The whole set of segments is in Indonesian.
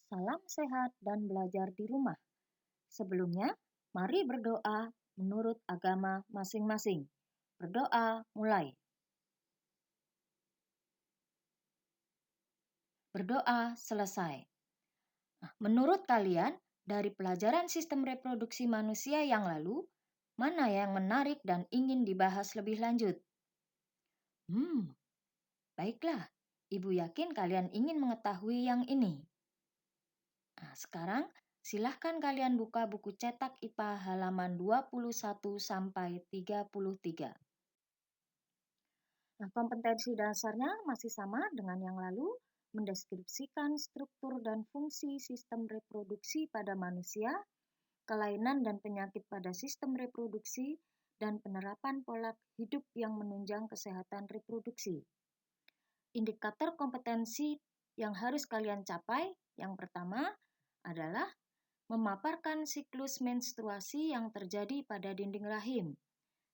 Salam sehat dan belajar di rumah. Sebelumnya, mari berdoa menurut agama masing-masing. Berdoa mulai. Berdoa selesai. Menurut kalian, dari pelajaran sistem reproduksi manusia yang lalu, mana yang menarik dan ingin dibahas lebih lanjut? Baiklah. Ibu yakin kalian ingin mengetahui yang ini. Sekarang silahkan kalian buka buku cetak IPA halaman 21 sampai 33. Kompetensi dasarnya masih sama dengan yang lalu, mendeskripsikan struktur dan fungsi sistem reproduksi pada manusia, kelainan dan penyakit pada sistem reproduksi, dan penerapan pola hidup yang menunjang kesehatan reproduksi. Indikator kompetensi yang harus kalian capai, yang pertama adalah memaparkan siklus menstruasi yang terjadi pada dinding rahim.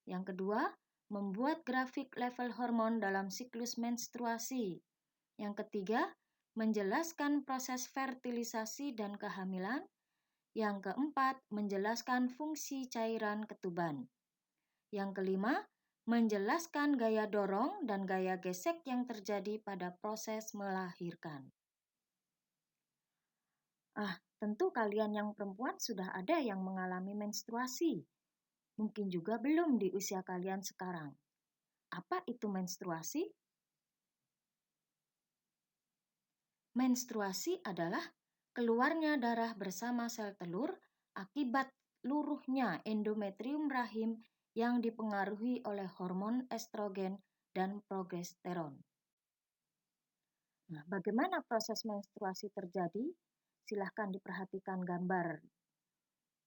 Yang kedua, membuat grafik level hormon dalam siklus menstruasi. Yang ketiga, menjelaskan proses fertilisasi dan kehamilan. Yang keempat, menjelaskan fungsi cairan ketuban. Yang kelima, menjelaskan gaya dorong dan gaya gesek yang terjadi pada proses melahirkan. Tentu kalian yang perempuan sudah ada yang mengalami menstruasi. Mungkin juga belum di usia kalian sekarang. Apa itu menstruasi? Menstruasi adalah keluarnya darah bersama sel telur akibat luruhnya endometrium rahim yang dipengaruhi oleh hormon estrogen dan progesteron. Bagaimana proses menstruasi terjadi? Silahkan diperhatikan gambar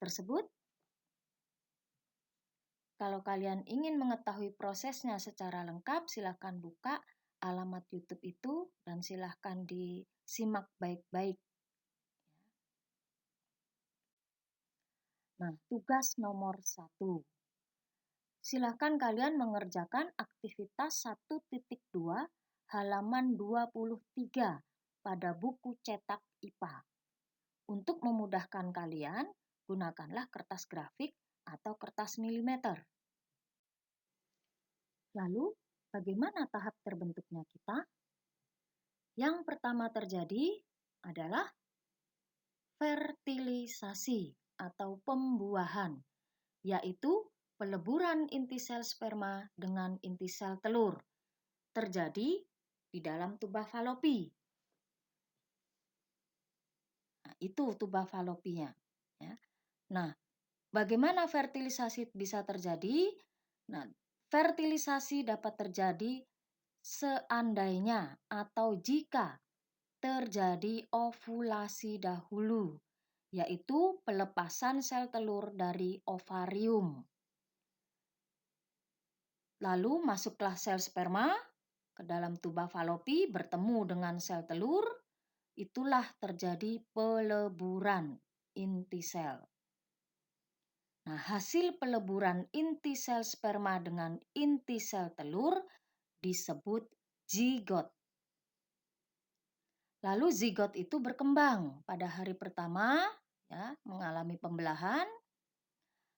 tersebut. Kalau kalian ingin mengetahui prosesnya secara lengkap, silahkan buka alamat YouTube itu dan silahkan disimak baik-baik. Tugas nomor 1. Silahkan kalian mengerjakan aktivitas 1.2 halaman 23 pada buku cetak IPA. Untuk memudahkan kalian, gunakanlah kertas grafik atau kertas milimeter. Lalu, bagaimana tahap terbentuknya kita? Yang pertama terjadi adalah fertilisasi atau pembuahan, yaitu peleburan inti sel sperma dengan inti sel telur terjadi di dalam tuba falopi. Itu tuba falopinya. Bagaimana fertilisasi bisa terjadi? Fertilisasi dapat terjadi seandainya atau jika terjadi ovulasi dahulu, yaitu pelepasan sel telur dari ovarium. Lalu masuklah sel sperma ke dalam tuba falopi bertemu dengan sel telur, itulah terjadi peleburan inti sel. Hasil peleburan inti sel sperma dengan inti sel telur disebut zigot. Lalu zigot itu berkembang pada hari pertama, mengalami pembelahan.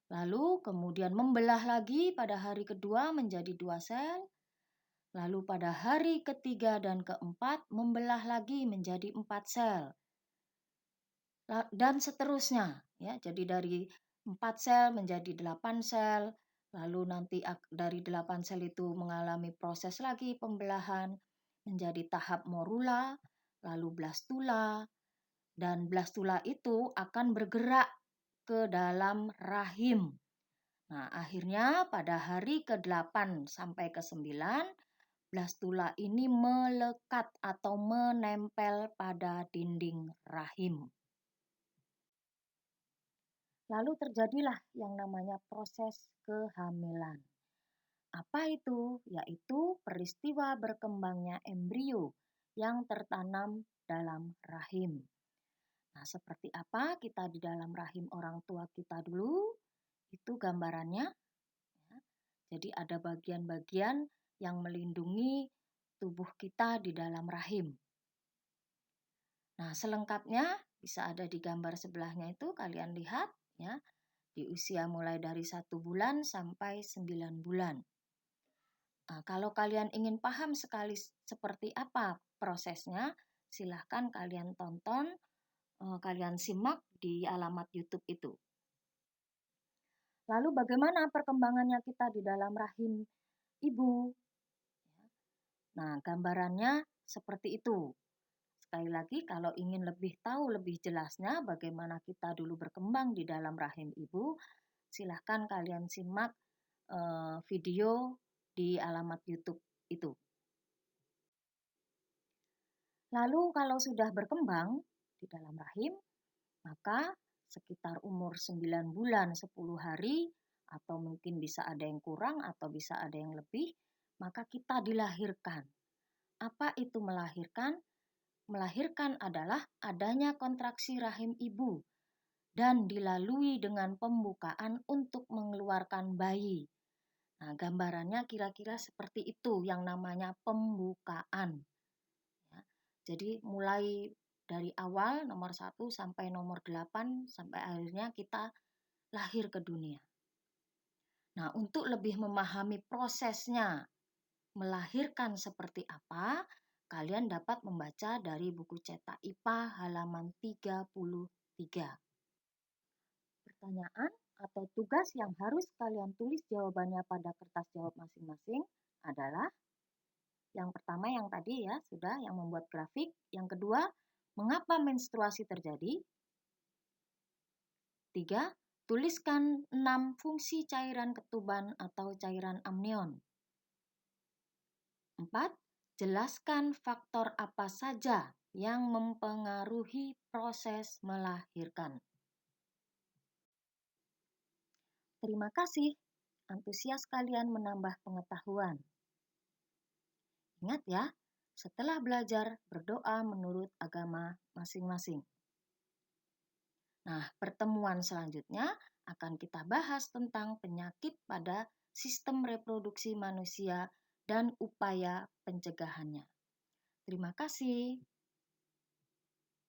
Lalu kemudian membelah lagi pada hari kedua menjadi 2 sel. Lalu pada hari ketiga dan keempat membelah lagi menjadi 4 sel. Dan seterusnya. Jadi dari 4 sel menjadi 8 sel. Lalu nanti dari 8 sel itu mengalami proses lagi pembelahan menjadi tahap morula, lalu blastula. Dan blastula itu akan bergerak ke dalam rahim. Akhirnya pada hari ke-8 sampai ke-9, blastula ini melekat atau menempel pada dinding rahim. Lalu terjadilah yang namanya proses kehamilan. Apa itu? Yaitu peristiwa berkembangnya embrio yang tertanam dalam rahim. Seperti apa kita di dalam rahim orang tua kita dulu? Itu gambarannya. Jadi ada bagian-bagian yang melindungi tubuh kita di dalam rahim. Selengkapnya Bisa ada di gambar sebelahnya itu kalian lihat ya, di usia mulai dari 1 bulan sampai 9 bulan. Nah, kalau kalian ingin paham sekali seperti apa prosesnya, silahkan kalian tonton, kalian simak di alamat YouTube itu. Lalu bagaimana perkembangannya kita di dalam rahim ibu? Nah, gambarannya seperti itu. Sekali lagi, kalau ingin lebih tahu lebih jelasnya bagaimana kita dulu berkembang di dalam rahim ibu, silahkan kalian simak video di alamat YouTube itu. Lalu kalau sudah berkembang di dalam rahim, maka sekitar umur 9 bulan 10 hari, atau mungkin bisa ada yang kurang atau bisa ada yang lebih, maka kita dilahirkan. Apa itu melahirkan? Melahirkan adalah adanya kontraksi rahim ibu dan dilalui dengan pembukaan untuk mengeluarkan bayi. Nah, gambarannya kira-kira seperti itu yang namanya pembukaan. Ya. Jadi mulai dari awal nomor 1 sampai nomor 8 sampai akhirnya kita lahir ke dunia. Nah, untuk lebih memahami prosesnya melahirkan seperti apa, kalian dapat membaca dari buku cetak IPA halaman 33. Pertanyaan atau tugas yang harus kalian tulis jawabannya pada kertas jawab masing-masing adalah yang pertama yang tadi ya, sudah yang membuat grafik. Yang kedua, mengapa menstruasi terjadi? 3. Tuliskan 6 fungsi cairan ketuban atau cairan amnion. 4. Jelaskan faktor apa saja yang mempengaruhi proses melahirkan. Terima kasih, antusias kalian menambah pengetahuan. Ingat ya, setelah belajar berdoa menurut agama masing-masing. Nah, pertemuan selanjutnya akan kita bahas tentang penyakit pada sistem reproduksi manusia dan upaya pencegahannya. Terima kasih.